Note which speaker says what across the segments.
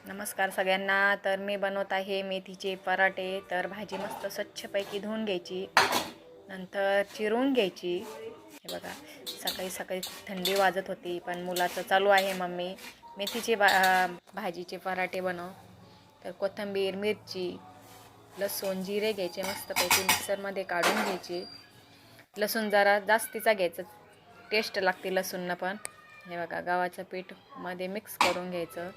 Speaker 1: नमस्कार सगळ्यांना. तर मी बनवत आहे मेथीचे पराठे. तर भाजी मस्त स्वच्छपैकी धुवून घ्यायची, नंतर चिरून घ्यायची. हे बघा, सकाळी सकाळी खूप थंडी वाजत होती, पण मुलाचं चालू आहे मम्मी मेथीचे भाजीचे पराठे बनव. तर कोथिंबीर, मिरची, लसूण, जिरे घ्यायचे, मस्तपैकी मिक्सरमध्ये काढून घ्यायचे. लसूण जरा जास्तीचा घ्यायचं, टेस्ट लागते लसूणनं पण. हे बघा, गव्हाचं पीठ मध्ये मिक्स करून घ्यायचं.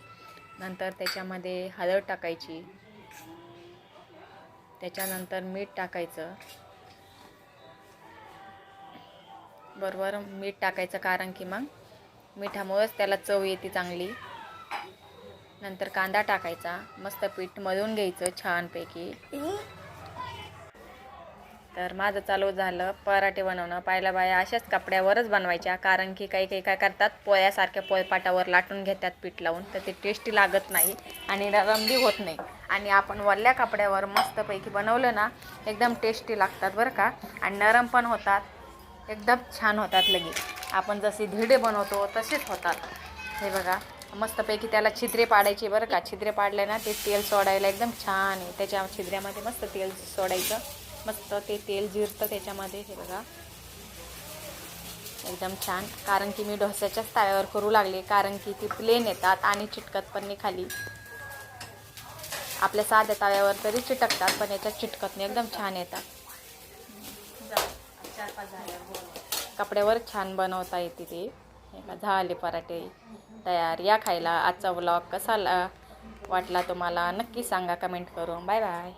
Speaker 1: नंतर त्याच्यामध्ये हळद टाकायची, त्याच्यानंतर मीठ टाकायचं. बरोबर मीठ टाकायचं, कारण की मग मिठामुळेच त्याला चव येते चांगली. नंतर कांदा टाकायचा, मस्त पीठ मळून घ्यायचं छानपैकी. तर माझं चालू झालं पराठे बनवणं. पहिल्या बाया अशाच कपड्यावरच बनवायच्या, कारण की काही काही काय करतात, पोळ्यासारख्या पोळपाटावर लाटून घेतात पीठ लावून, तर ते टेस्टी लागत नाही आणि नरम बी होत नाही. आणि आपण वल्ल्या कपड्यावर मस्तपैकी बनवलं ना, एकदम टेस्टी लागतात बरं का, आणि नरम पण होतात, एकदम छान होतात. लगेच आपण जसे धिरडे बनवतो तसेच होतात. हे बघा, मस्तपैकी त्याला छिद्रे पाडायचे बरं का. छिद्रे पाडले ना, ते तेल सोडायला एकदम छान आहे. त्याच्या छिद्र्यामध्ये मस्त तेल सोडायचं, मस्त ते तेल जिरतं त्याच्यामध्ये. हे बघा, एकदम छान. कारण की मी डोस्याच्याच तव्यावर करू लागले, कारण की ती प्लेन येतात आणि चिटकत पण नाही खाली. आपल्या साध्या तव्यावर तरी चिटकतात, पण याच्यात चिटकत नाही, एकदम छान येतात. कपड्यावर छान बनवता येते ते. झाले पराठे तयार. या खायला. आजचा व्लॉग कसा वाटला तुम्हाला नक्की सांगा कमेंट करून. Bye bye.